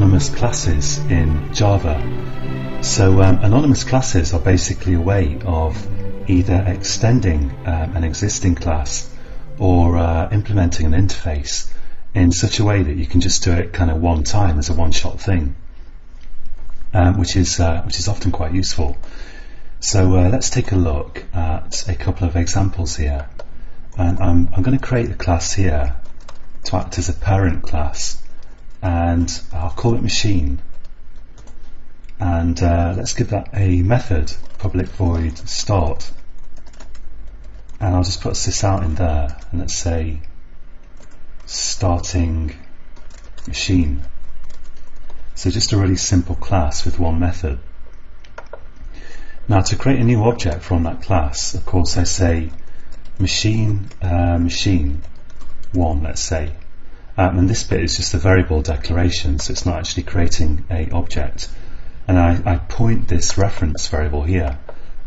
anonymous classes in Java. So anonymous classes are basically a way of either extending an existing class or implementing an interface in such a way that you can just do it kind of one time as a one-shot thing, which is often quite useful. So let's take a look at a couple of examples here, and I'm going to create a class here to act as a parent class, and I'll call it machine, and let's give that a method, public void start, and I'll just put sys out in there, and let's say starting machine. So just a really simple class with one method. Now to create a new object from that class, of course I say machine one, let's say, and this bit is just a variable declaration, so it's not actually creating a object, and I point this reference variable here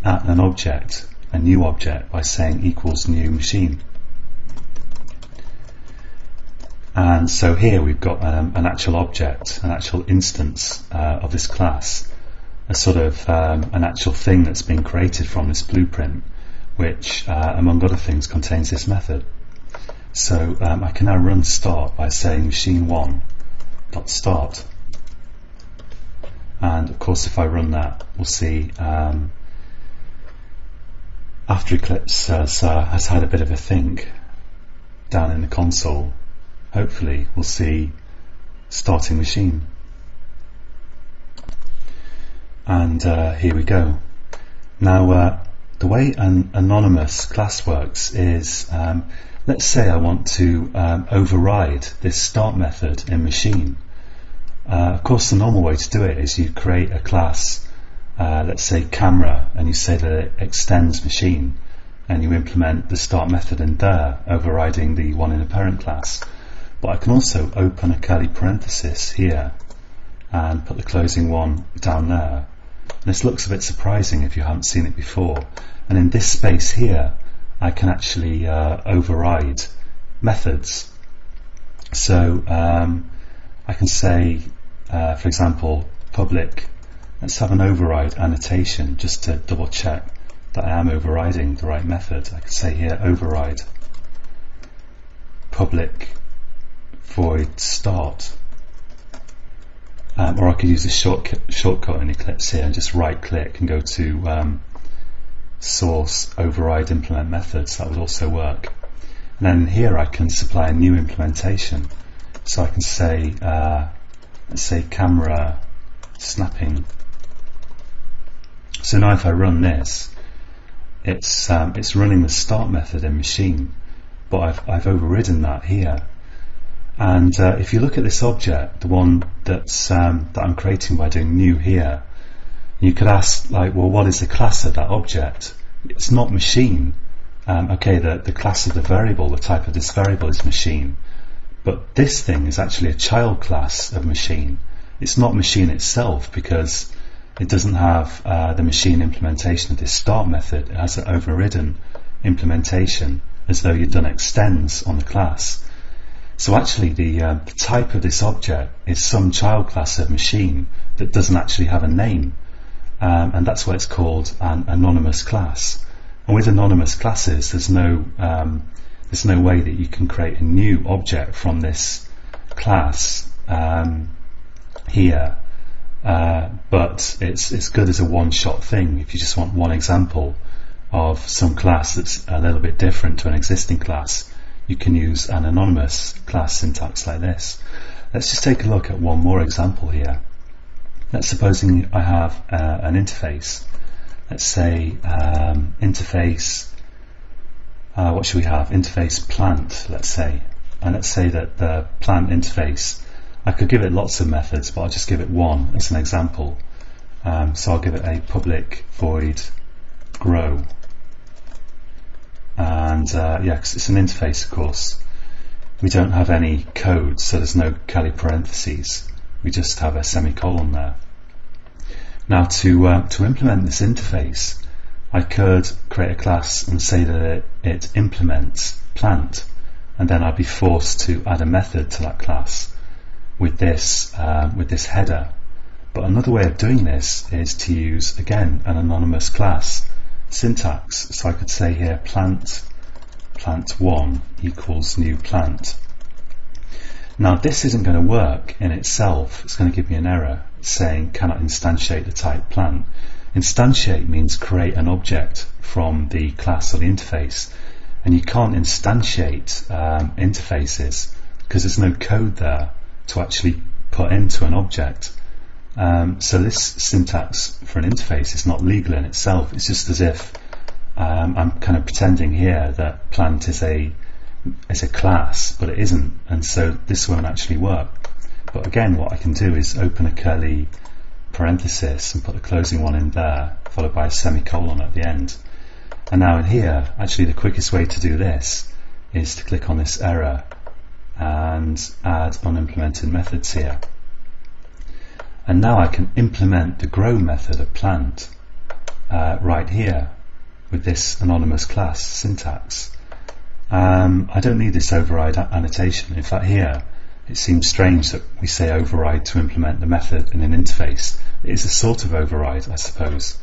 at an object, a new object, by saying equals new machine. And so here we've got an actual object, an actual instance of this class, a sort of an actual thing that's been created from this blueprint, which among other things contains this method. So I can now run start by saying machine1.start, and of course if I run that, we'll see after Eclipse has had a bit of a think down in the console, hopefully we'll see starting machine. And here we go. Now the way an anonymous class works is, let's say I want to override this start method in machine. Of course the normal way to do it is you create a class, let's say camera, and you say that it extends machine, and you implement the start method in there, overriding the one in the parent class. But I can also open a curly parenthesis here and put the closing one down there. This looks a bit surprising if you haven't seen it before, and in this space here I can actually override methods. So I can say for example public, let's have an override annotation just to double check that I am overriding the right method. I could say here override public void start, or I could use a shortcut in Eclipse here and just right click and go to source override implement methods. That would also work. And then here I can supply a new implementation, so I can say let's say camera snapping. So now if I run this, it's running the start method in machine, but I've overridden that here. And if you look at this object, the one that I'm creating by doing new here, you could ask, like, well, what is the class of that object? It's not machine. Okay, the class of the variable, the type of this variable is machine, but this thing is actually a child class of machine. It's not machine itself because it doesn't have the machine implementation of this start method. It has an overridden implementation as though you'd done extends on the class. So actually the type of this object is some child class of machine that doesn't actually have a name, and that's why it's called an anonymous class. And with anonymous classes, there's no way that you can create a new object from this class here, but it's good as a one-shot thing. If you just want one example of some class that's a little bit different to an existing class, you can use an anonymous class syntax like this. Let's just take a look at one more example here. Let's supposing I have an interface. Let's say interface, what should we have? Interface plant, let's say. And let's say that the plant interface, I could give it lots of methods, but I'll just give it one as an example. So I'll give it a public void grow. And yeah, 'cause it's an interface, of course. We don't have any code, so there's no curly parentheses. We just have a semicolon there. Now to implement this interface, I could create a class and say that it implements plant, and then I'd be forced to add a method to that class. with this header. But another way of doing this is to use, again, an anonymous class syntax. So I could say here plant1 equals new plant. Now this isn't going to work in itself. It's going to give me an error saying cannot instantiate the type plant. Instantiate means create an object from the class or the interface, and you can't instantiate interfaces because there's no code there to actually put into an object. So this syntax for an interface is not legal in itself. It's just as if I'm kind of pretending here that plant is a class, but it isn't, and so this won't actually work. But again, what I can do is open a curly parenthesis and put the closing one in there, followed by a semicolon at the end. And now in here, actually the quickest way to do this is to click on this error and add unimplemented methods here. And now I can implement the grow method of plant right here with this anonymous class syntax. I don't need this override annotation. In fact, here it seems strange that we say override to implement the method in an interface. It is a sort of override, I suppose.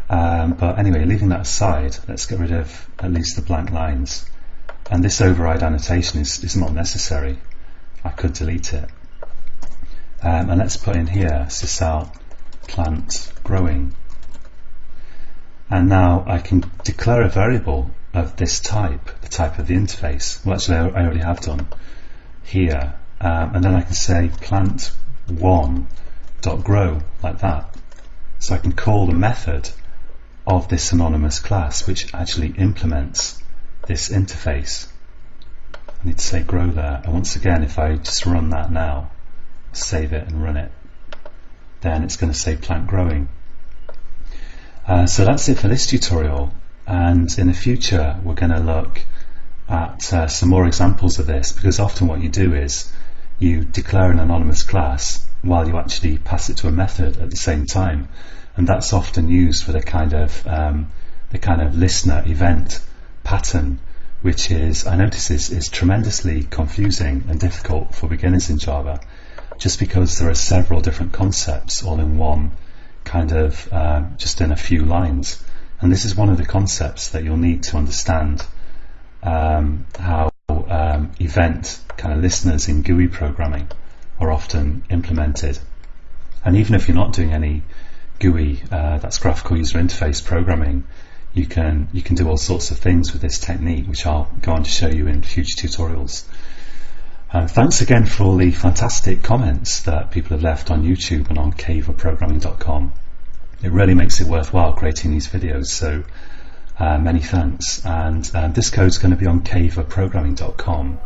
But anyway, leaving that aside, let's get rid of at least the blank lines. And this override annotation is not necessary. I could delete it. And let's put in here sysout plant growing. And now I can declare a variable of this type, the type of the interface. Well, actually I already have done here. And then I can say plant1.grow like that. So I can call the method of this anonymous class which actually implements this interface. I need to say grow there. And once again, if I just run that now, save it and run it, then it's going to say plant growing. So that's it for this tutorial, and in the future we're going to look at some more examples of this, because often what you do is you declare an anonymous class while you actually pass it to a method at the same time, and that's often used for the kind of listener event pattern, which is, I notice, is tremendously confusing and difficult for beginners in Java, just because there are several different concepts all in one kind of just in a few lines. And this is one of the concepts that you'll need to understand how event kind of listeners in GUI programming are often implemented. And even if you're not doing any GUI, that's graphical user interface programming, you can do all sorts of things with this technique, which I'll go on to show you in future tutorials. Thanks again for all the fantastic comments that people have left on YouTube and on caveofprogramming.com. It really makes it worthwhile creating these videos, so many thanks. And this code is going to be on caveofprogramming.com.